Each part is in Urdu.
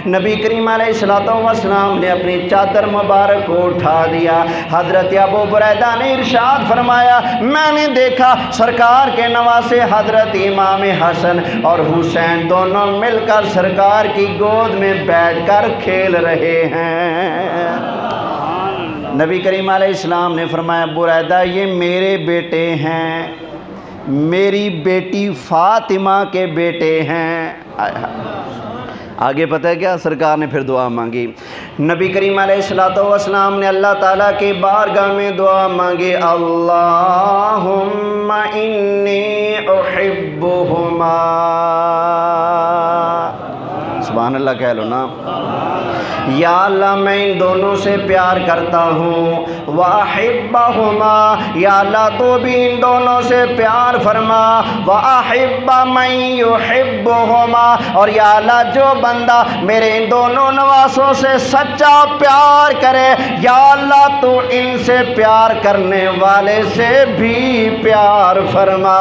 نبی کریم علیہ السلام نے اپنی چادر مبارک کو اٹھا دیا۔ حضرت ابو بریدہ نے ارشاد فرمایا میں نے دیکھا سرکار کے نواسے حضرت امام حسن اور حسین دونوں مل کر سرکار کی گود میں بیٹھ کر کھیل رہے ہیں۔ نبی کریم علیہ السلام نے فرمایا بریدہ یہ میرے بیٹے ہیں، میری بیٹی فاطمہ کے بیٹے ہیں۔ آگے پتہ ہے کیا سرکار نے پھر دعا مانگی۔ نبی کریم علیہ السلام نے اللہ تعالیٰ کی بارگاہ میں دعا مانگی، اللہم انی احبہما، سبحان اللہ کہہ لو نا، یا اللہ میں ان دونوں سے پیار کرتا ہوں، وَأَحِبَّهُمَا، یا اللہ تو بھی ان دونوں سے پیار فرما، وَأَحِبَّ مَن يُحِبُّهُمَا، اور یا اللہ جو بندہ میرے ان دونوں نواسوں سے سچا پیار کرے، یا اللہ تو ان سے پیار کرنے والے سے بھی پیار فرما۔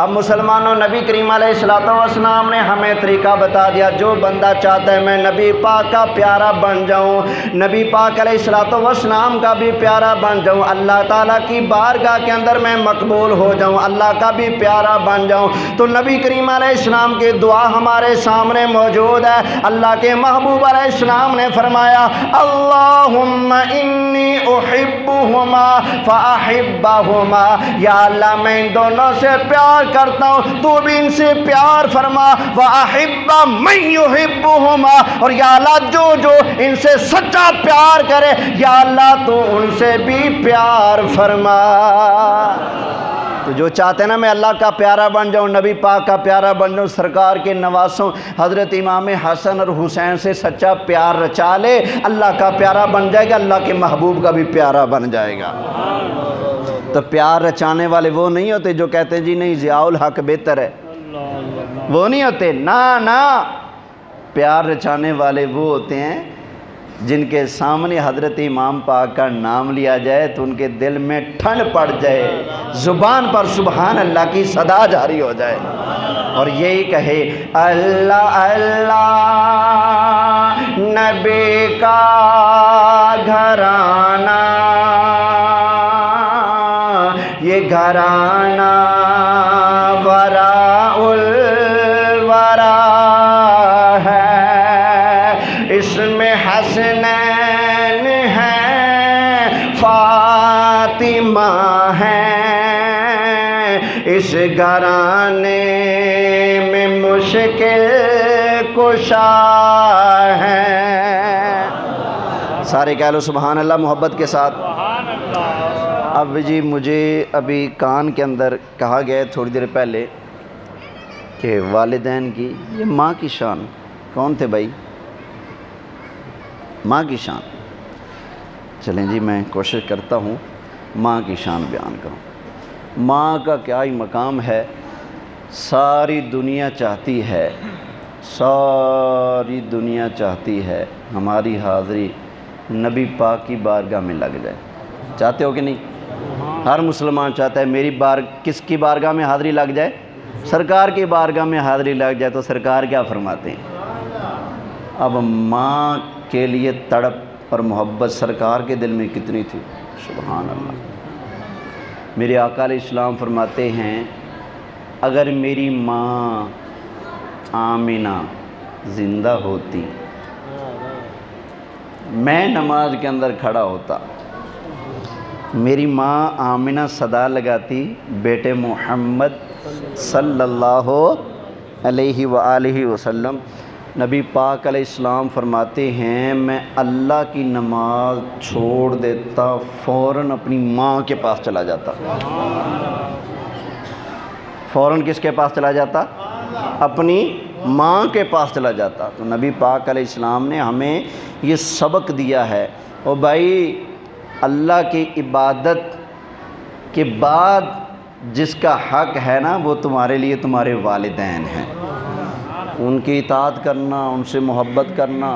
اب مسلمانوں نبی کریم علیہ السلام نے ہمیں طریقہ بتا دیا، جو بندہ چاہتا ہے میں نبی پاک کا پیارا بن جاؤں، نبی پاک علیہ السلام کا بھی پیارا بن جاؤں، اللہ تعالیٰ کی بارگاہ کے اندر میں مقبول ہو جاؤں، اللہ کا بھی پیارا بن جاؤں، تو نبی کریم علیہ السلام کی دعا ہمارے سامنے موجود ہے۔ اللہ کے محبوب علیہ السلام نے فرمایا اللہم انی احبہما فاحبہما، یا اللہ میں ان دونوں سے پیار کرتا ہوں تو بھی ان سے پیار فرما، وَأَحِبَّ مَن يُحِبُّهُمَا، اور یا اللہ جو ان سے سچا پیار کرے یا اللہ تو ان سے بھی پیار فرما۔ تو جو چاہتے ہیں نا میں اللہ کا پیارا بن جاؤں، نبی پاک کا پیارا بن جاؤں، سرکار کے نواسوں حضرت امام حسن اور حسین سے سچا پیار رچا لے، اللہ کا پیارا بن جائے گا، اللہ کے محبوب کا بھی پیارا بن جائے گا۔ تو پیار رچانے والے وہ نہیں ہوتے جو کہتے ہیں جی نہیں ضیاء الحق بہتر ہے، وہ نہیں ہوتے، نا پیار رچانے والے وہ ہوتے ہیں جن کے سامنے حضرت امام پاک کا نام لیا جائے تو ان کے دل میں ٹھنڈ پڑ جائے، زبان پر سبحان اللہ کی صدا جاری ہو جائے، اور یہی کہے اللہ اللہ نبی کا گھرانہ، یہ گھرانہ وراء الورا ہے، اس میں حسنین ہیں فاطمہ ہیں، اس گھرانے میں مشکل کشا ہیں۔ سارے کہہ لو سبحان اللہ محبت کے ساتھ۔ اب جی مجھے ابھی کان کے اندر کہا گیا ہے تھوڑی دیر پہلے کہ والدین کی یہ ماں کی شان، کون تھے بھائی؟ ماں کی شان۔ چلیں جی میں کوشش کرتا ہوں ماں کی شان بیان کروں۔ ماں کا کیا ہی مقام ہے، ساری دنیا چاہتی ہے، ساری دنیا چاہتی ہے ہماری حاضری نبی پاک کی بارگاہ میں لگ جائے، چاہتے ہو کہ نہیں؟ ہر مسلمان چاہتا ہے میری کس کی بارگاہ میں حاضری لگ جائے؟ سرکار کی بارگاہ میں حاضری لگ جائے۔ تو سرکار کیا فرماتے ہیں؟ اب ماں کے لیے تڑپ اور محبت سرکار کے دل میں کتنی تھی، سبحان اللہ۔ میرے آقا علیہ السلام فرماتے ہیں اگر میری ماں آمنہ زندہ ہوتی میں نماز کے اندر کھڑا ہوتا، میری ماں آمنہ صدا لگاتی بیٹے محمد صلی اللہ علیہ وآلہ وسلم، نبی پاک علیہ السلام فرماتے ہیں میں اللہ کی نماز چھوڑ دیتا، فوراً اپنی ماں کے پاس چلا جاتا۔ فوراً کس کے پاس چلا جاتا؟ اپنی ماں کے پاس چلا جاتا۔ تو نبی پاک علیہ السلام نے ہمیں یہ سبق دیا ہے، او بھائی اللہ کی عبادت کے بعد جس کا حق ہے نا وہ تمہارے لیے تمہارے والدین ہیں، ان کی اطاعت کرنا، ان سے محبت کرنا،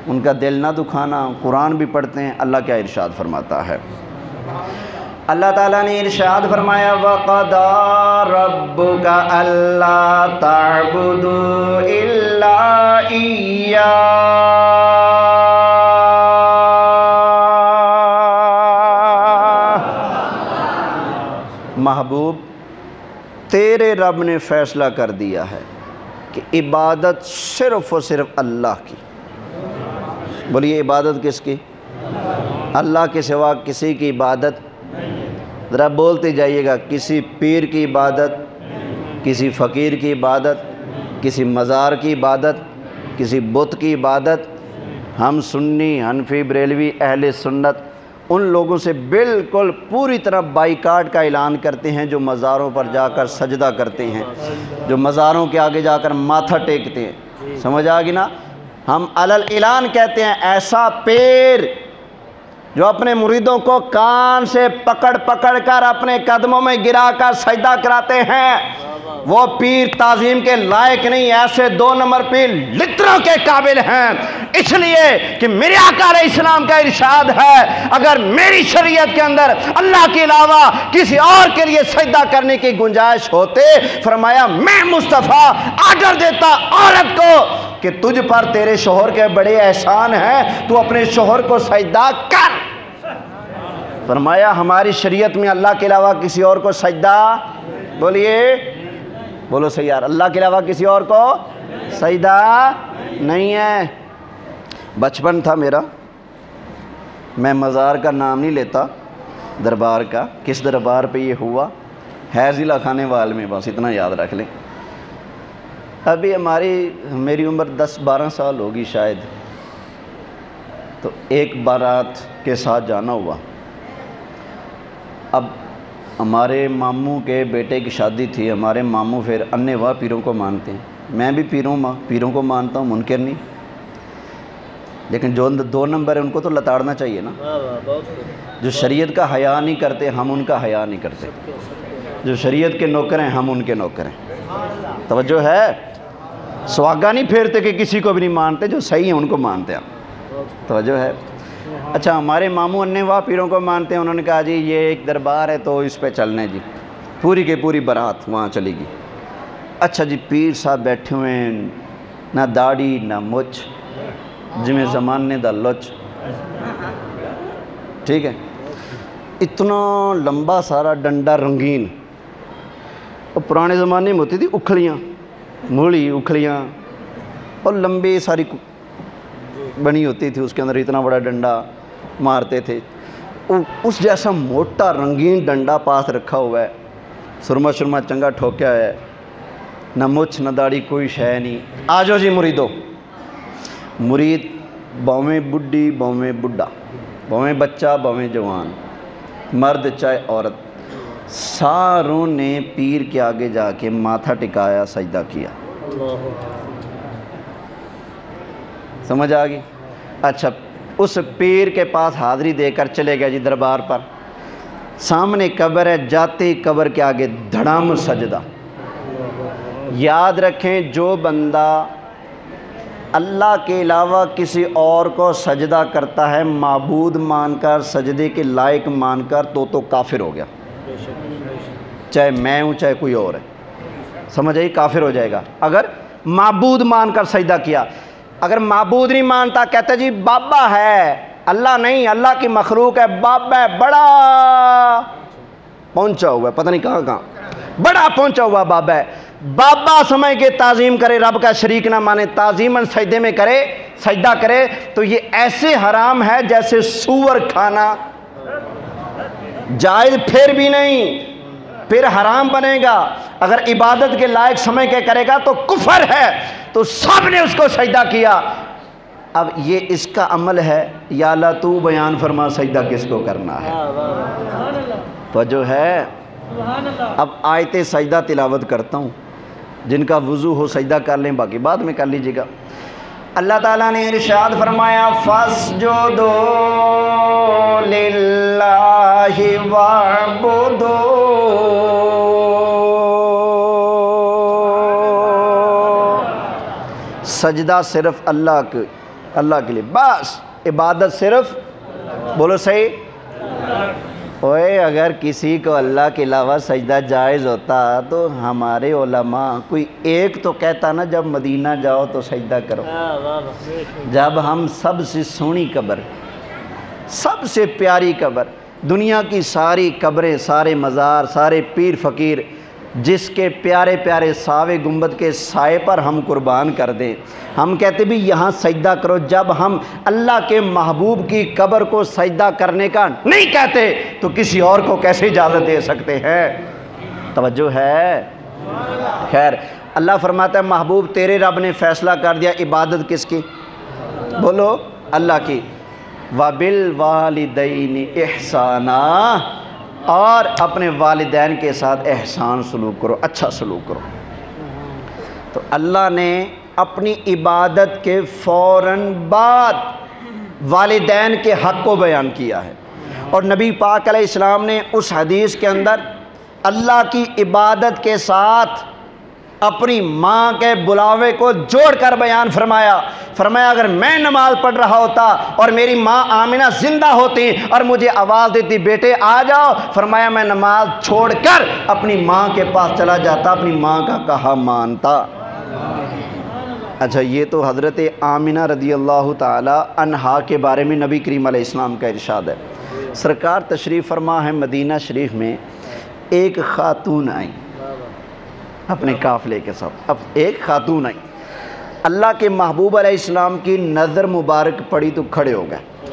ان کا دل نہ دکھانا۔ قرآن بھی پڑھتے ہیں، اللہ کیا ارشاد فرماتا ہے؟ اللہ تعالیٰ نے ارشاد فرمایا وَقَضَىٰ رَبُّكَ أَلَّا تَعْبُدُوا إِلَّا محبوب تیرے رب نے فیصلہ کر دیا ہے کہ عبادت صرف و صرف اللہ کی. بولیے عبادت کس کی؟ اللہ کے سوا کسی کی عبادت. ذرا بولتے جائیے گا. کسی پیر کی عبادت، کسی فقیر کی عبادت، کسی مزار کی عبادت، کسی بت کی عبادت. ہم سنی، حنفی، بریلوی، اہل سنت ان لوگوں سے بالکل پوری طرح بائیکاٹ کا اعلان کرتے ہیں جو مزاروں پر جا کر سجدہ کرتے ہیں، جو مزاروں کے آگے جا کر ماتھا ٹیکتے ہیں. سمجھ آ گئی نا؟ ہم علل اعلان کہتے ہیں ایسا پیر جو اپنے مریدوں کو کان سے پکڑ پکڑ کر اپنے قدموں میں گرا کر سجدہ کراتے ہیں، وہ پیر تعظیم کے لائق نہیں. ایسے 2 نمبر پیر لتروں کے قابل ہیں. اس لیے کہ میرے آقا علیہ السلام کا ارشاد ہے اگر میری شریعت کے اندر اللہ کے علاوہ کسی اور کے لیے سجدہ کرنے کی گنجائش ہوتے، فرمایا میں مصطفیٰ آرڈر دیتا عورت کو کہ تجھ پر تیرے شوہر کے بڑے احسان ہیں، تو اپنے شوہر کو سجدہ کر. فرمایا ہماری شریعت میں اللہ کے علاوہ کسی اور کو سجدہ، بولیے بولو صحیح یار، اللہ کے علاوہ کسی اور کو سجدہ نہیں ہے. بچپن تھا میرا، میں مزار کا نام نہیں لیتا، دربار کا. کس دربار پہ یہ ہوا؟ ہے ضلع خانے وال میں، بس اتنا یاد رکھ لیں. ابھی میری عمر 10-12 سال ہوگی شاید. تو ایک بارات کے ساتھ جانا ہوا. اب ہمارے ماموں کے بیٹے کی شادی تھی. ہمارے ماموں پھر انواع پیروں کو مانتے ہیں. میں بھی پیروں کو مانتا ہوں، منکر نہیں. لیکن جو 2 نمبر ہے ان کو تو لتاڑنا چاہیے نا. جو شریعت کا حیا نہیں کرتے ہم ان کا حیا نہیں کرتے. جو شریعت کے نوکر ہیں ہم ان کے نوکر ہیں. توجہ ہے؟ سواگا نہیں پھیرتے کہ کسی کو بھی نہیں مانتے، جو صحیح ہیں ان کو مانتے ہیں. توجہ ہے؟ اچھا ہمارے ماموں انواع پیروں کو مانتے ہیں. انہوں نے کہا جی یہ ایک دربار ہے تو اس پہ چلنے جی. پوری کے پوری بارات وہاں چلے گی. اچھا جی پیر صاحب بیٹھے ہوئے ہیں، نہ داڑھی نہ مچھ، جمیں زمانے دا لچ. ٹھیک ہے؟ اتنا لمبا سارا ڈنڈا رنگین. اور پرانے زمانے میں ہوتی تھی اکھڑیاں، موڑی اکھڑیاں اور لمبی ساری بنی ہوتی تھی، اس کے اندر اتنا بڑا ڈنڈا مارتے تھے. اس جیسا موٹا رنگین ڈنڈا پاس رکھا ہوا ہے، سرما شرما چنگا ٹھوکیا ہے، نہ مچھ نہ داڑھی کوئی شے نہیں. آ جاؤ جی مریدو. مرید بھویں بڈھی بھویں بڈھا، بھویں بچہ بھویں جوان، مرد چاہے عورت، ساروں نے پیر کے آگے جا کے ماتھا ٹکایا، سجدہ کیا. سمجھ آ گئی؟ اچھا اس پیر کے پاس حاضری دے کر چلے گیا جی دربار پر. سامنے قبر ہے، جاتے ہی قبر کے آگے دھڑام سجدہ. یاد رکھیں جو بندہ اللہ کے علاوہ کسی اور کو سجدہ کرتا ہے معبود مان کر، سجدے کے لائق مان کر، تو کافر ہو گیا. چاہے میں ہوں چاہے کوئی اور ہے. سمجھ آئی؟ کافر ہو جائے گا اگر معبود مان کر سجدہ کیا. اگر معبود نہیں مانتا، کہتا جی بابا ہے، اللہ نہیں، اللہ کی مخلوق ہے، بابا ہے، بڑا پہنچا ہوا ہے، پتہ نہیں کہاں کہاں بڑا پہنچا ہوا بابا ہے. بابا سمجھ کے تعظیم کرے، رب کا شریک نہ مانے، تعظیماً سجدے میں کرے، سجدہ کرے، تو یہ ایسے حرام ہے جیسے سور کھانا. جائز پھر بھی نہیں، پھر حرام بنے گا. اگر عبادت کے لائق سمجھ کے کرے گا تو کفر ہے. تو سب نے اس کو سجدہ کیا. اب یہ اس کا عمل ہے. یا اللہ تو بیان فرما سجدہ کس کو کرنا ہے. تو جو ہے اب آیت سجدہ تلاوت کرتا ہوں. جن کا وضو ہو سجدہ کر لیں، باقی بعد میں کر لیجیے گا. اللہ تعالیٰ نے ارشاد فرمایا فَاسْجُدُوا لِلَّهِ وَاعْبُدُوا. سجدہ صرف اللہ کے لیے، بس عبادت صرف، بولو صحیح، اوے اگر کسی کو اللہ کے علاوہ سجدہ جائز ہوتا تو ہمارے علماء کوئی ایک تو کہتا نا جب مدینہ جاؤ تو سجدہ کرو. جب ہم سب سے سونی قبر، سب سے پیاری قبر، دنیا کی ساری قبریں، سارے مزار، سارے پیر فقیر جس کے پیارے پیارے ساوے گنبد کے سائے پر ہم قربان کر دیں، ہم کہتے بھی یہاں سجدہ کرو. جب ہم اللہ کے محبوب کی قبر کو سجدہ کرنے کا نہیں کہتے تو کسی اور کو کیسے اجازت دے سکتے ہیں؟ توجہ ہے؟ خیر، اللہ فرماتا ہے محبوب تیرے رب نے فیصلہ کر دیا عبادت کس کی؟ بولو اللہ کی. وَبِالْوَالِدَيْنِ إِحْسَانًا، اور اپنے والدین کے ساتھ احسان سلوک کرو، اچھا سلوک کرو. تو اللہ نے اپنی عبادت کے فوراً بعد والدین کے حق کو بیان کیا ہے، اور نبی پاک علیہ السلام نے اس حدیث کے اندر اللہ کی عبادت کے ساتھ اپنی ماں کے بلاوے کو جوڑ کر بیان فرمایا. فرمایا اگر میں نماز پڑھ رہا ہوتا اور میری ماں آمنہ زندہ ہوتی اور مجھے آواز دیتی بیٹے آ جاؤ، فرمایا میں نماز چھوڑ کر اپنی ماں کے پاس چلا جاتا، اپنی ماں کا کہا مانتا. اچھا، یہ تو حضرت آمنہ رضی اللہ تعالی عنہا کے بارے میں نبی کریم علیہ السلام کا ارشاد ہے. سرکار تشریف فرما ہے مدینہ شریف میں، ایک خاتون آئی اپنے قافلے کے ساتھ. اب ایک خاتون آئی، اللہ کے محبوب علیہ السلام کی نظر مبارک پڑی تو کھڑے ہو گئے،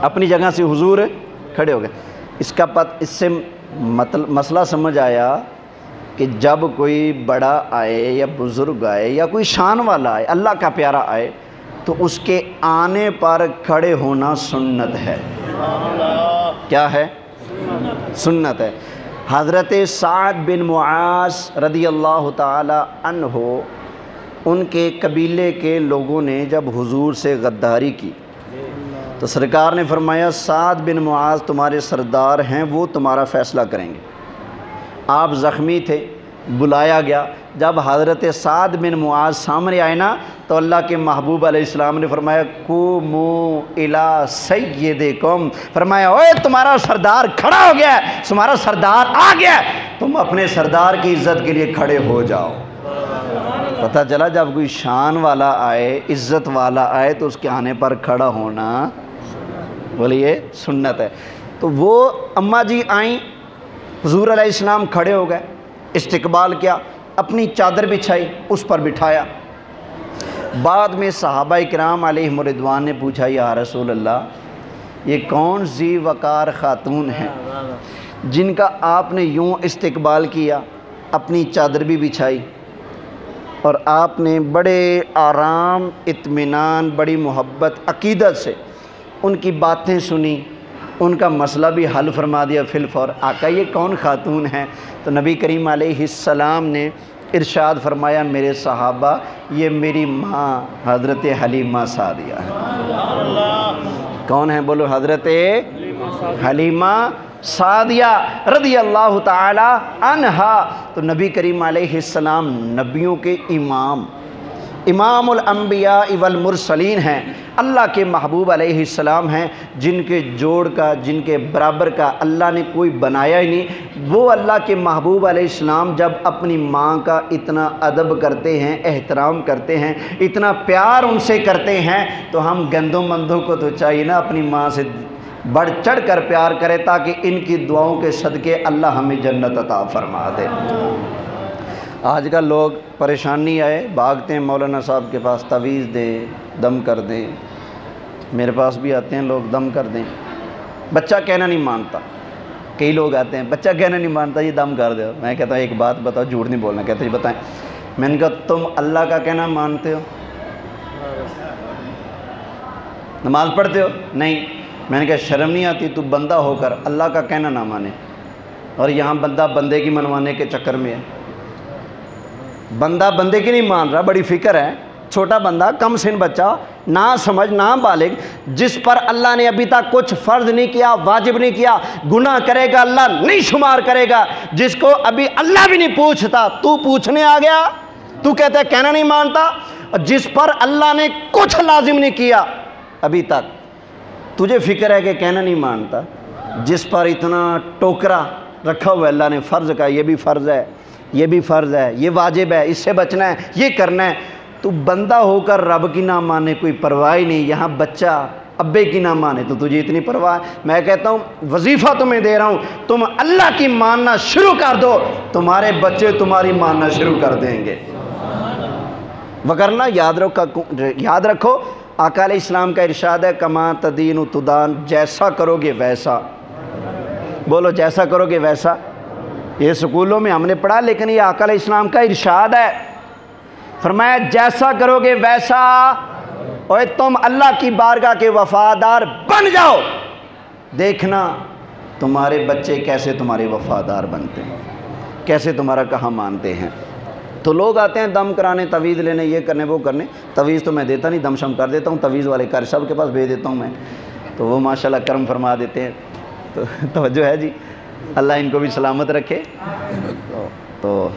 اپنی جگہ سے حضور کھڑے ہو گئے. اس سے مسئلہ سمجھ آیا کہ جب کوئی بڑا آئے یا بزرگ آئے یا کوئی شان والا آئے، اللہ کا پیارا آئے، تو اس کے آنے پر کھڑے ہونا سنت ہے. کیا ہے؟ سنت ہے. حضرت سعد بن معاذ رضی اللہ تعالی عنہ، ان کے قبیلے کے لوگوں نے جب حضور سے غداری کی تو سرکار نے فرمایا سعد بن معاذ تمہارے سردار ہیں، وہ تمہارا فیصلہ کریں گے. آپ زخمی تھے، بلایا گیا. جب حضرت سعد بن معاذ سامنے آئے نا تو اللہ کے محبوب علیہ السلام نے فرمایا قوموا الی سیدکم، فرمایا اوے تمہارا سردار کھڑا ہو گیا ہے، تمہارا سردار آ گیا ہے، تم اپنے سردار کی عزت کے لیے کھڑے ہو جاؤ. پتہ چلا جب کوئی شان والا آئے، عزت والا آئے تو اس کے آنے پر کھڑا ہونا بولیے سنت ہے. تو وہ اماں جی آئیں، حضور علیہ السلام کھڑے ہو گئے، استقبال کیا، اپنی چادر بچھائی، اس پر بٹھایا. بعد میں صحابہ کرام علیہم رضوان نے پوچھا یا رسول اللہ یہ کون ذی وقار خاتون ہیں جن کا آپ نے یوں استقبال کیا، اپنی چادر بھی بچھائی اور آپ نے بڑے آرام، اطمینان، بڑی محبت، عقیدت سے ان کی باتیں سنی، ان کا مسئلہ بھی حل فرما دیا فی الفور. آقا یہ کون خاتون ہیں؟ تو نبی کریم علیہ السلام نے ارشاد فرمایا میرے صحابہ یہ میری ماں حضرت حلیمہ سعدیہ ہے. کون ہیں؟ بولو حضرت حلیمہ سعدیہ رضی اللہ تعالی عنہا. تو نبی کریم علیہ السلام نبیوں کے امام الانبیاء والمرسلین ہیں، اللہ کے محبوب علیہ السلام ہیں جن کے جوڑ کا، جن کے برابر کا اللہ نے کوئی بنایا ہی نہیں. وہ اللہ کے محبوب علیہ السلام جب اپنی ماں کا اتنا ادب کرتے ہیں، احترام کرتے ہیں، اتنا پیار ان سے کرتے ہیں، تو ہم گندوں مندوں کو تو چاہیے نا اپنی ماں سے بڑھ چڑھ کر پیار کرے تاکہ ان کی دعاؤں کے صدقے اللہ ہمیں جنت عطا فرما دے. آج کل لوگ پریشانی آئے بھاگتے ہیں مولانا صاحب کے پاس، تعویذ دیں، دم کر دیں. میرے پاس بھی آتے ہیں لوگ، دم کر دیں. بچہ کہنا نہیں مانتا. کئی لوگ آتے ہیں بچہ کہنا نہیں مانتا، یہ دم کر دو. میں کہتا ہوں ایک بات بتاؤ، جھوٹ نہیں بولنا. کہتے ہیں بتائیں. میں نے کہا تم اللہ کا کہنا مانتے ہو؟ نماز پڑھتے ہو؟ نہیں. میں نے کہا شرم نہیں آتی تو بندہ ہو کر اللہ کا کہنا نہ مانے، اور یہاں بندہ بندے کی منوانے کے چکر میں ہے. بندہ بندے کی نہیں مان رہا، بڑی فکر ہے. چھوٹا بندہ، کم سن بچہ، نہ سمجھ، نہ بالغ، جس پر اللہ نے ابھی تک کچھ فرض نہیں کیا، واجب نہیں کیا، گناہ کرے گا اللہ نہیں شمار کرے گا. جس کو ابھی اللہ بھی نہیں پوچھتا تو پوچھنے آ گیا، تو کہتا ہے کہنا نہیں مانتا. اور جس پر اللہ نے کچھ لازم نہیں کیا ابھی تک، تجھے فکر ہے کہ کہنا نہیں مانتا. جس پر اتنا ٹوکرا رکھا ہوا ہے اللہ نے فرض کا، یہ بھی فرض ہے، یہ بھی فرض ہے، یہ واجب ہے، اس سے بچنا ہے، یہ کرنا ہے، تو بندہ ہو کر رب کی نہ مانے، کوئی پرواہ ہی نہیں۔ یہاں بچہ ابے کی نہ مانے تو تجھے اتنی پرواہ ہے۔ میں کہتا ہوں وظیفہ تمہیں دے رہا ہوں، تم اللہ کی ماننا شروع کر دو، تمہارے بچے تمہاری ماننا شروع کر دیں گے۔ وگرنہ یاد رکھو آقا علیہ السلام کا ارشاد ہے کما تدین تدان، جیسا کرو گے ویسا، بولو جیسا کرو گے ویسا۔ یہ سکولوں میں ہم نے پڑھا، لیکن یہ آقا علیہ السلام کا ارشاد ہے، فرمایا جیسا کرو گے ویسا، اور تم اللہ کی بارگاہ کے وفادار بن جاؤ، دیکھنا تمہارے بچے کیسے تمہارے وفادار بنتے ہیں، کیسے تمہارا کہا مانتے ہیں۔ تو لوگ آتے ہیں دم کرانے، تعویذ لینے، یہ کرنے وہ کرنے، تعویذ تو میں دیتا نہیں، دم شم کر دیتا ہوں، تعویذ والے کر سب کے پاس بھیج دیتا ہوں میں، تو وہ ماشاءاللہ کرم فرما دیتے ہیں۔ تو توجہ ہے جی، اللہ ان کو بھی سلامت رکھے۔ تو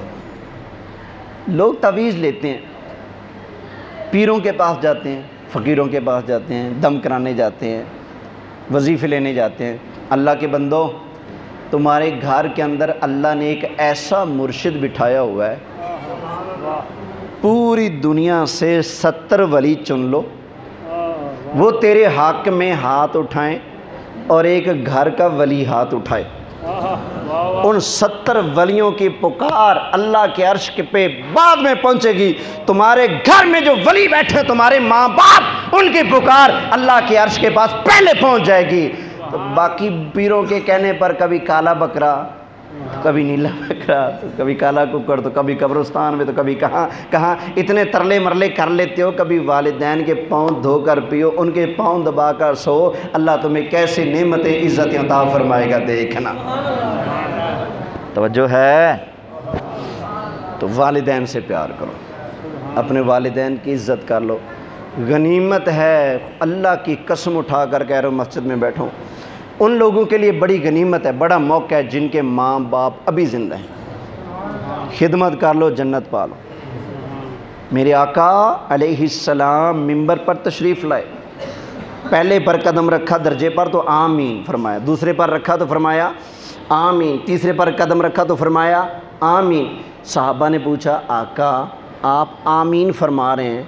لوگ تعویذ لیتے ہیں، پیروں کے پاس جاتے ہیں، فقیروں کے پاس جاتے ہیں، دم کرانے جاتے ہیں، وظیفے لینے جاتے ہیں۔ اللہ کے بندو، تمہارے گھر کے اندر اللہ نے ایک ایسا مرشد بٹھایا ہوا ہے، پوری دنیا سے 70 ولی چن لو، وہ تیرے حق میں ہاتھ اٹھائیں، اور ایک گھر کا ولی ہاتھ اٹھائے، ان 70 ولیوں کی پکار اللہ کے عرش پہ بعد میں پہنچے گی۔ تمہارے گھر میں جو ولی بیٹھے تمہارے ماں باپ، ان کی پکار اللہ کے عرش کے پاس پہلے پہنچ جائے گی۔ تو باقی پیروں کے کہنے پر کبھی کالا بکرا، کبھی نیلا بکرا، تو کبھی کالا ککڑ، تو کبھی قبرستان میں، تو کبھی کہاں اتنے ترلے مرلے کر لیتے ہو۔ کبھی والدین کے پاؤں دھو کر پیو، ان کے پاؤں دبا کر سو، اللہ تمہیں کیسے نعمتیں عزتیں عطا فرمائے گا، دیکھنا۔ توجہ ہے؟ تو والدین سے پیار کرو، اپنے والدین کی عزت کر لو، غنیمت ہے، اللہ کی قسم اٹھا کر کہہ رہا ہوں مسجد میں بیٹھوں، ان لوگوں کے لیے بڑی غنیمت ہے، بڑا موقع ہے جن کے ماں باپ ابھی زندہ ہیں، خدمت کر لو، جنت پا لو۔ میرے آقا علیہ السلام منبر پر تشریف لائے، پہلے پر قدم رکھا درجے پر تو آمین فرمایا، دوسرے پر رکھا تو فرمایا آمین، تیسرے پر قدم رکھا تو فرمایا آمین۔ صحابہ نے پوچھا آقا آپ آمین فرما رہے ہیں،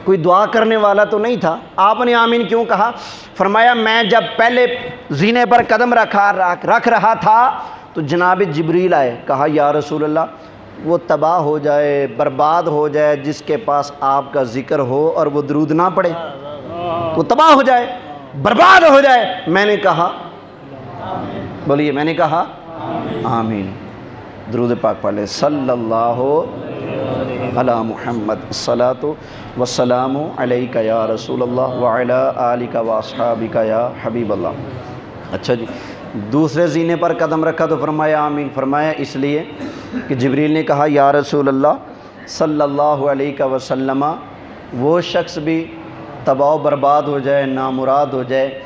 کوئی دعا کرنے والا تو نہیں تھا، آپ نے آمین کیوں کہا؟ فرمایا میں جب پہلے زینے پر قدم رکھ رہا تھا تو جناب جبریل آئے، کہا یا رسول اللہ وہ تباہ ہو جائے، برباد ہو جائے جس کے پاس آپ کا ذکر ہو اور وہ درود نہ پڑھے، وہ تباہ ہو جائے، برباد ہو جائے۔ میں نے کہا، بولیے، میں نے کہا آمین۔ درود پاک پڑھ لے، صلی اللہ علی محمد، الصلاۃ والسلام علیک یا رسول اللہ وعلی آلک واصحابک یا حبیب اللہ۔ اچھا جی، دوسرے زینے پر قدم رکھا تو فرمایا آمین، فرمایا اس لیے کہ جبریل نے کہا یا رسول اللہ صلی اللہ علیہ وسلم، وہ شخص بھی تباہ و برباد ہو جائے، نامراد ہو جائے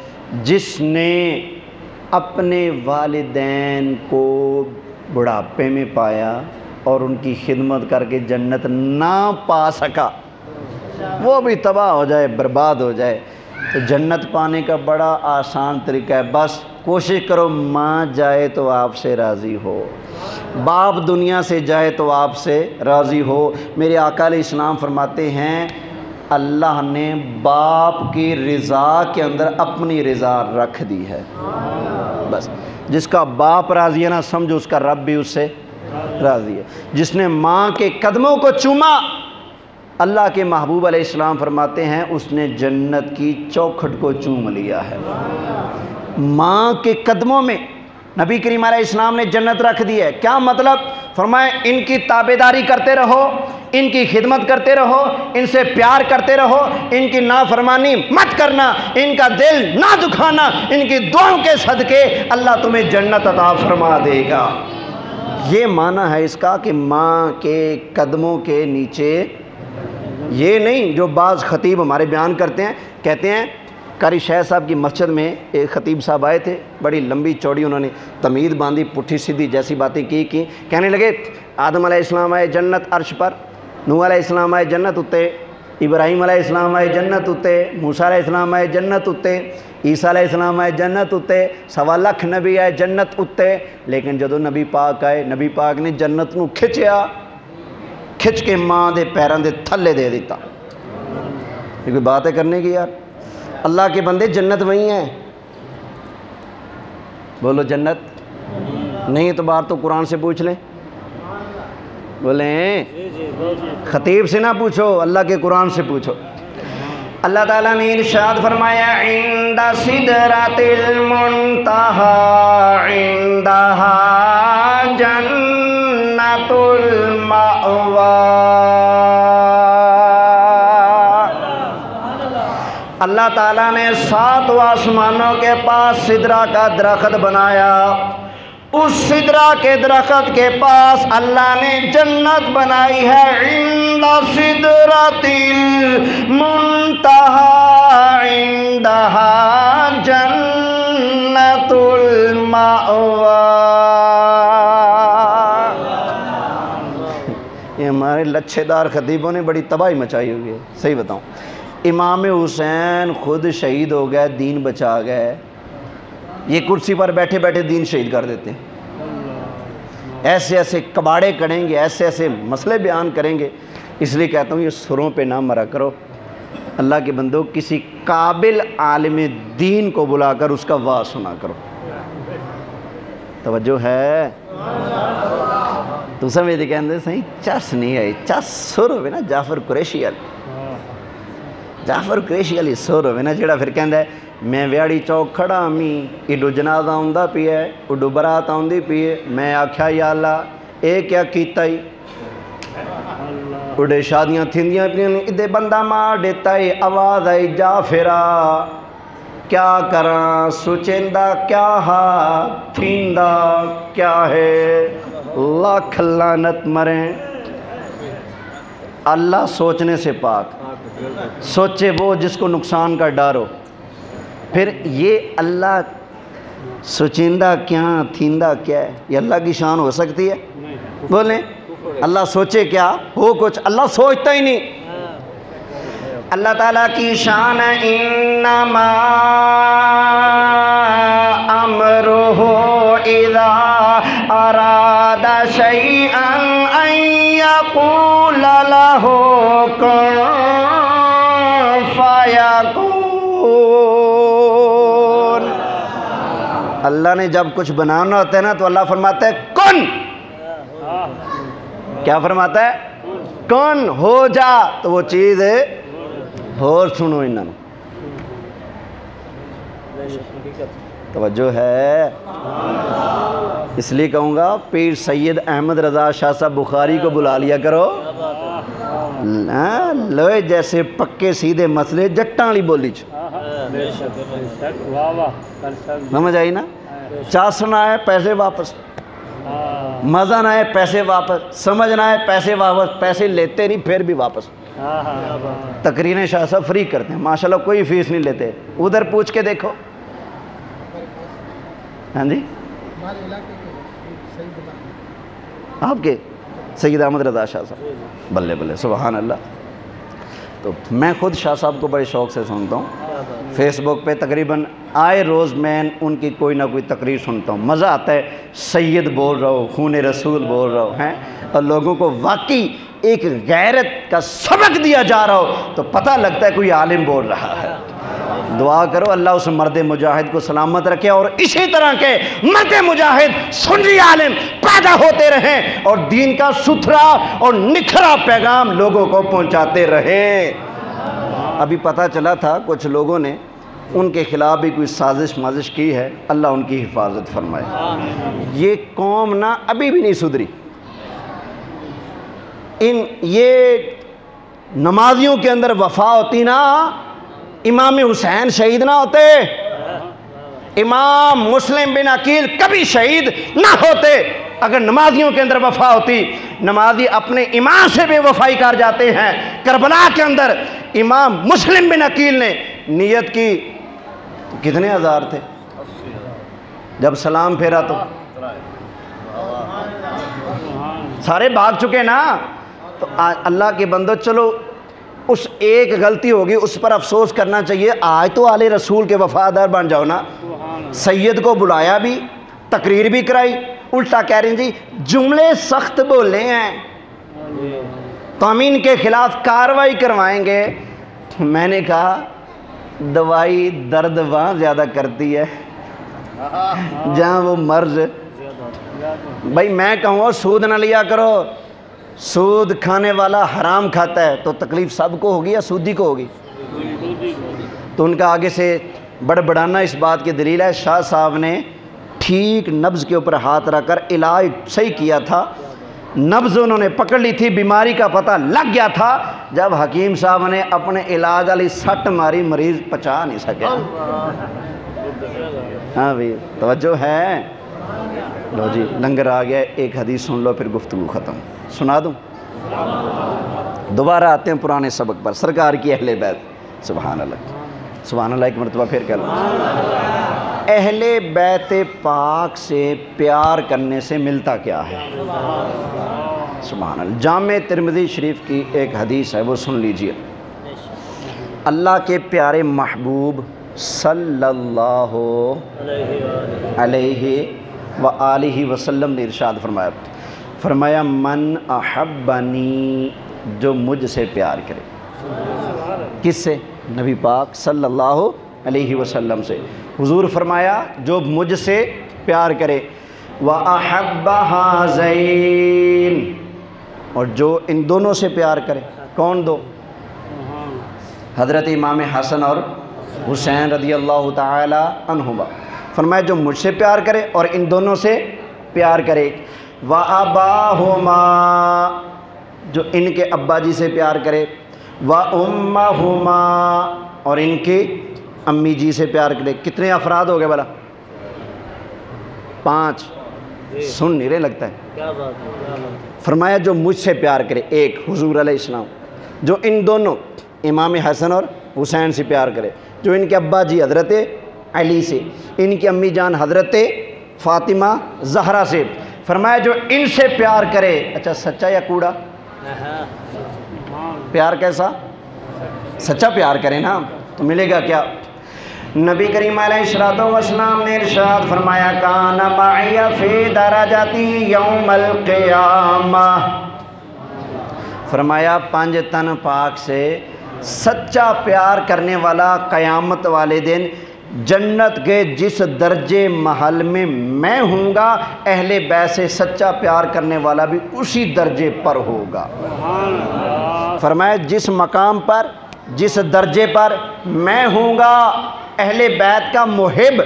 جس نے اپنے والدین کو بڑھاپے میں پایا اور ان کی خدمت کر کے جنت نہ پا سکا، وہ بھی تباہ ہو جائے، برباد ہو جائے۔ تو جنت پانے کا بڑا آسان طریقہ ہے، بس کوشش کرو ماں جائے تو آپ سے راضی ہو، باپ دنیا سے جائے تو آپ سے راضی ہو۔ میرے آقا علیہ السلام فرماتے ہیں اللہ نے باپ کی رضا کے اندر اپنی رضا رکھ دی ہے، بس جس کا باپ راضی ہے نا، سمجھو اس کا رب بھی اس سے راضی ہے۔ جس نے ماں کے قدموں کو چوما، اللہ کے محبوب علیہ السلام فرماتے ہیں اس نے جنت کی چوکھٹ کو چوم لیا ہے۔ ماں کے قدموں میں نبی کریم علیہ السلام نے جنت رکھ دی ہے۔ کیا مطلب؟ فرمائے ان کی تابعداری کرتے رہو، ان کی خدمت کرتے رہو، ان سے پیار کرتے رہو، ان کی نافرمانی مت کرنا، ان کا دل نہ دکھانا، ان کی دعاؤں کے صدقے اللہ تمہیں جنت عطا فرما دے گا۔ یہ معنی ہے اس کا کہ ماں کے قدموں کے نیچے، یہ نہیں جو بعض خطیب ہمارے بیان کرتے ہیں، کہتے ہیں قاری شاہ صاحب کی مسجد میں ایک خطیب صاحب آئے تھے، بڑی لمبی چوڑی انہوں نے تمید باندھی، پٹھی سیدھی جیسی باتیں کی، کہنے لگے آدم علیہ السلام آئے جنت عرش پر، نوح علیہ السلام آئے جنت اتے ابراہیم علیہ السلام آئے جنت اتے، موسیٰ علیہ السلام آئے جنت اتے، عیسیٰ علیہ السلام آئے جنت اتے، 1.25 لاکھ نبی آئے جنت اتے، لیکن جدو نبی پاک آئے، نبی پاک نے جنت نو کھچیا، کھچ کے ماں دے پیران دے تھلے دے دیتا۔ یہ کوئی بات ہے کرنے کی یار؟ اللہ کے بندے جنت وہیں ہیں، بولو جنت نہیں تو بات تو قرآن سے پوچھ لیں، بولیں خطیب سے نہ پوچھو، اللہ کے قرآن سے پوچھو۔ اللہ تعالیٰ نے ارشاد فرمایا عند سدرۃ المنتہی عندہا جنت المأوی۔ اللہ تعالیٰ نے 7 آسمانوں کے پاس سدرہ کا درخت بنایا، اس سدرہ کے درخت کے پاس اللہ نے جنت بنائی ہے، عند سدرۃ المنتہی عندہا جنت المأوی۔ یہ ہمارے لچھے دار خطیبوں نے بڑی تباہی مچائی ہوئی ہے، صحیح بتاؤں۔ امام حسین خود شہید ہو گئے، دین بچا گئے، یہ کرسی پر بیٹھے بیٹھے دین شہید کر دیتے ہیں، ایسے ایسے کباڑے کریں گے، ایسے ایسے مسئلے بیان کریں گے۔ اس لیے کہتا ہوں یہ سروں پہ نہ مرا کرو، اللہ کے بندو کسی قابل عالم دین کو بلا کر اس کا واعظ سنا کرو۔ توجہ ہے؟ تو سمجھتے کہندے صحیح چس نہیں آئی، چس سر ہوئے نا جعفر قریشی علی، جعفر قریشی علی سر ہوئے نا جڑا پھر کہندہ ہے میں ویاڑی چوک کھڑا ہمیں ایڈو جنازہ آندہ پی ہے، ایڈو برات آندی پی ہے، میں آکھیا یا اللہ اے کیا کیتا ہی، اڈے شادیاں تھیندیاں پی ادھے بندہ مار دیتا ہی، آواز آئی جعفرہ کیا کراں سوچندہ کیا ہا تھیندہ کیا ہے، لاکھ لعنت مریں۔ اللہ سوچنے سے پاک، سوچے وہ جس کو نقصان کا ڈر ہو۔ پھر یہ اللہ سوچندہ کیا تھیندہ کیا ہے، یہ اللہ کی شان ہو سکتی ہے؟ بولیں اللہ سوچے کیا ہو کچھ، اللہ سوچتا ہی نہیں۔ اللہ تعالیٰ کی شان ہے انما امرہ اذا اراد شیئا ان یقول لہ کن فیکون۔ اللہ نے جب کچھ بنانا ہوتا ہے نا تو اللہ فرماتا ہے کن، کیا فرماتا ہے؟ کن، ہو جا، تو وہ چیز ہے۔ اور سنو انہوں توجہ ہے، اس لیے کہوں گا پیر سید احمد رضا شاہ صاحب بخاری کو بلا لیا کرو، لوہے جیسے پکے سیدھے مسئلے جٹاں والی بولی سمجھ آئی نا، چاسنا ہے پیسے واپس، مزہ نہ ہے پیسے واپس، سمجھ نہ ہے پیسے واپس، پیسے لیتے نہیں پھر بھی واپس۔ تقریریں شاہ صاحب فری کرتے ہیں ماشاءاللہ، کوئی فیس نہیں لیتے، ادھر پوچھ کے دیکھو۔ ہاں جی آپ کے سید احمد رضا شاہ صاحب، بلے بلے سبحان اللہ۔ تو میں خود شاہ صاحب کو بڑے شوق سے سنتا ہوں، فیس بک پہ تقریباً آئے روز میں ان کی کوئی نہ کوئی تقریر سنتا ہوں، مزہ آتا ہے، سید بول رہا ہو، خون رسول بول رہا ہو ہیں، اور لوگوں کو واقعی ایک غیرت کا سبق دیا جا رہا ہو تو پتہ لگتا ہے کوئی عالم بول رہا ہے۔ دعا کرو اللہ اس مرد مجاہد کو سلامت رکھے، اور اسی طرح کے مرد مجاہد سنی عالم پیدا ہوتے رہیں اور دین کا ستھرا اور نکھرا پیغام لوگوں کو پہنچاتے رہیں۔ ابھی پتہ چلا تھا کچھ لوگوں نے ان کے خلاف بھی کوئی سازش کی ہے، اللہ ان کی حفاظت فرمائے۔ یہ قوم نہ ابھی بھی نہیں سدھری، یہ نمازیوں کے اندر وفا ہوتی نا، امام حسین شہید نہ ہوتے، امام مسلم بن عقیل کبھی شہید نہ ہوتے اگر نمازیوں کے اندر وفا ہوتی۔ نمازی اپنے امام سے بے وفائی کر جاتے ہیں۔ کربلا کے اندر امام مسلم بن عقیل نے نیت کی، کتنے ہزار تھے، جب سلام پھیرا تو سارے بھاگ چکے نا۔ تو اللہ کے بندو چلو اس ایک غلطی ہوگی اس پر افسوس کرنا چاہیے. آج تو آل رسول کے وفادار بن جاؤ نا. سید کو بلایا بھی, تقریر بھی کرائی, الٹا کہہ رہے ہیں جی جملے سخت بولے ہیں تو ہم ان کے خلاف کارروائی کروائیں گے. میں نے کہا دوائی درد وہاں زیادہ کرتی ہے جہاں وہ مرض. بھائی میں کہوں سود نہ لیا کرو, سود کھانے والا حرام کھاتا ہے تو تکلیف سب کو ہوگی یا سودی کو ہوگی؟ تو ان کا آگے سے بڑبڑانا اس بات کی دلیل ہے شاہ صاحب نے ٹھیک نبض کے اوپر ہاتھ رکھ کر علاج صحیح کیا تھا. نبض انہوں نے پکڑ لی تھی, بیماری کا پتہ لگ گیا تھا. جب حکیم صاحب نے اپنے علاج والی سٹ ماری مریض پچا نہیں سکے. ہاں بھائی توجہ ہے. لو جی لنگر آ گیا, ایک حدیث سن لو پھر گفتگو ختم. سنا دوں؟ دوبارہ آتے ہیں پرانے سبق پر, سرکار کی اہل بیت. سبحان اللہ, سبحان اللہ ایک مرتبہ پھر کہہ لو. اہل بیت پاک سے پیار کرنے سے ملتا کیا ہے؟ سبحان اللہ. جامع ترمذی شریف کی ایک حدیث ہے, وہ سن لیجئے. اللہ کے پیارے محبوب صلی اللہ علیہ وآلہ وسلم نے ارشاد فرمایا من احبنی, جو مجھ سے پیار کرے. کس سے؟ نبی پاک صلی اللہ علیہ وسلم سے. حضور فرمایا جو مجھ سے پیار کرے. وَأَحَبَّ هَذَيْنِ, اور جو ان دونوں سے پیار کرے. کون دو؟ حضرت امام حسن اور حسین رضی اللہ تعالی عنہما. فرمایا جو مجھ سے پیار کرے اور ان دونوں سے پیار کرے. وَأَبَاهُمَا, جو ان کے ابا جی سے پیار کرے. وَأُمَّهُمَا, اور ان کے امی جی سے پیار کرے. کتنے افراد ہو گئے بلا؟ 5. سن نہیں رہے لگتا ہے. فرمایا جو مجھ سے پیار کرے, ایک حضور علیہ السلام, جو ان دونوں امام حسن اور حسین سے پیار کرے, جو ان کے ابا جی حضرت علی سے, ان کی امی جان حضرت فاطمہ زہرا سے. فرمایا جو ان سے پیار کرے. اچھا سچا یا کوڑا؟ پیار کیسا؟ سچا پیار کرے نا تو ملے گا کیا؟ نبی کریم علیہ السلام نے ارشاد فرمایا کان معی فی درجتی یوم القیامہ. فرمایا پانچ تن پاک سے سچا پیار کرنے والا قیامت والے دن جنت کے جس درجے محل میں ہوں گا, اہل بیت سے سچا پیار کرنے والا بھی اسی درجے پر ہوگا. فرمایا جس مقام پر, جس درجے پر میں ہوں گا, اہل بیت کا محب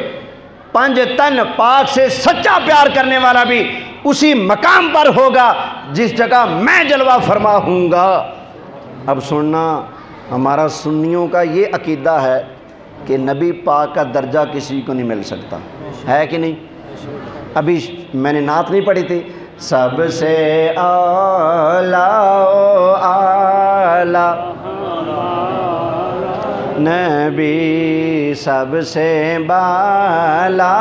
پنج تن پاک سے سچا پیار کرنے والا بھی اسی مقام پر ہوگا جس جگہ میں جلوہ فرما ہوں گا. اب سننا, ہمارا سنیوں کا یہ عقیدہ ہے کہ نبی پاک کا درجہ کسی کو نہیں مل سکتا, ہے کہ نہیں؟ ابھی میں نے نعت نہیں پڑھی تھی, سب سے اعلیٰ اعلیٰ نبی سب سے بالا.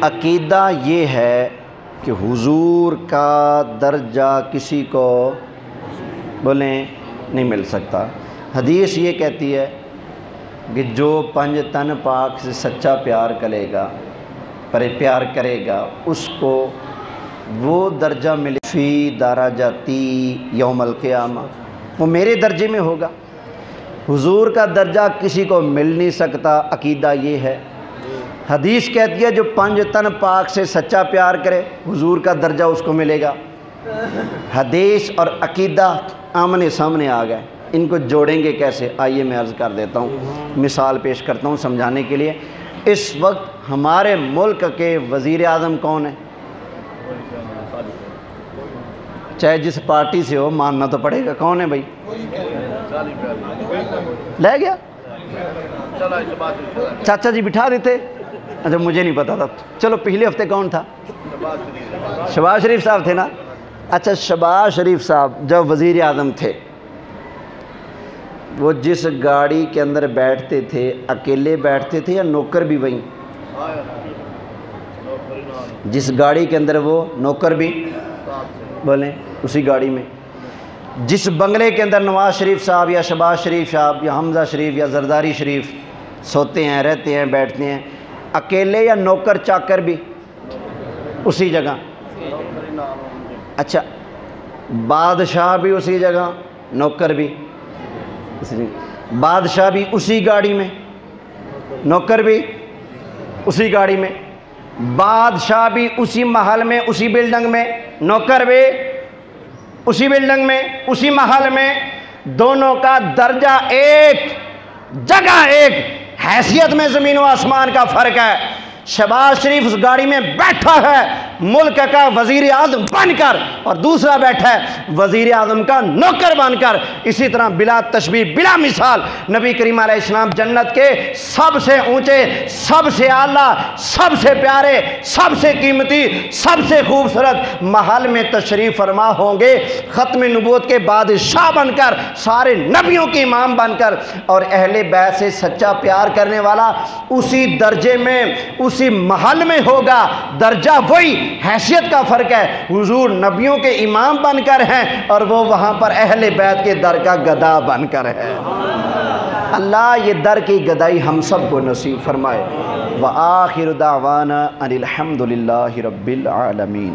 عقیدہ یہ ہے کہ حضور کا درجہ کسی کو بولیں نہیں مل سکتا. حدیث یہ کہتی ہے کہ جو پنج تن پاک سے سچا پیار کرے گا, پیار کرے گا, اس کو وہ درجہ ملے فی درجتی یوم القیامہ, وہ میرے درجے میں ہوگا. حضور کا درجہ کسی کو مل نہیں سکتا, عقیدہ یہ ہے. حدیث کہتی ہے جو پنج تن پاک سے سچا پیار کرے حضور کا درجہ اس کو ملے گا. حدیث اور عقیدہ آمنے سامنے آ گئے, ان کو جوڑیں گے کیسے؟ آئیے میں عرض کر دیتا ہوں, مثال پیش کرتا ہوں سمجھانے کے لیے. اس وقت ہمارے ملک کے وزیر اعظم کون ہیں؟ چاہے جس پارٹی سے ہو ماننا تو پڑے گا. کون ہے بھائی؟ لے گیا چاچا جی بٹھا دیتے. اچھا مجھے نہیں پتا تھا. چلو پچھلے ہفتے کون تھا؟ شہباز شریف صاحب تھے نا. اچھا شہباز شریف صاحب جب وزیر اعظم تھے, وہ جس گاڑی کے اندر بیٹھتے تھے اکیلے بیٹھتے تھے یا نوکر بھی وہیں؟ جس گاڑی کے اندر وہ نوکر بھی, بولیں اسی گاڑی میں، جس بنگلے کے اندر نواز شریف صاحب یا شہباز شریف صاحب یا حمزہ شریف یا زرداری شریف سوتے ہیں، رہتے ہیں، بیٹھتے ہیں، اکیلے یا نوکر چاکر بھی اسی جگہ؟ اچھا، بادشاہ بھی اسی جگہ، نوکر بھی اسی جگہ، بادشاہ بھی اسی گاڑی میں، نوکر بھی اسی گاڑی میں، بادشاہ بھی اسی محل میں، اسی بلڈنگ میں، نوکر بھی اسی بلڈنگ میں، اسی محل میں، دونوں کا درجہ ایک، جگہ ایک، حیثیت میں زمین و آسمان کا فرق ہے۔ شہباز شریف اس گاڑی میں بیٹھا ہے ملک کا وزیر اعظم بن کر، اور دوسرا بیٹھا ہے وزیر اعظم کا نوکر بن کر۔ اسی طرح بلا تشبیہ بلا مثال نبی کریم علیہ السلام جنت کے سب سے اونچے، سب سے اعلیٰ، سب سے پیارے، سب سے قیمتی، سب سے خوبصورت محل میں تشریف فرما ہوں گے، ختم نبوت کے بادشاہ بن کر، سارے نبیوں کے امام بن کر، اور اہل بیت سے سچا پیار کرنے والا اسی درجے میں، اسی محل میں ہوگا۔ درجہ وہی، حیثیت کا فرق ہے، حضور نبیوں کے امام بن کر ہیں اور وہ وہاں پر اہل بیت کے در کا گدا بن کر ہے۔ اللہ یہ در کی گدائی ہم سب کو نصیب فرمائے۔ وآخر دعوانا ان الحمد للہ رب العالمین۔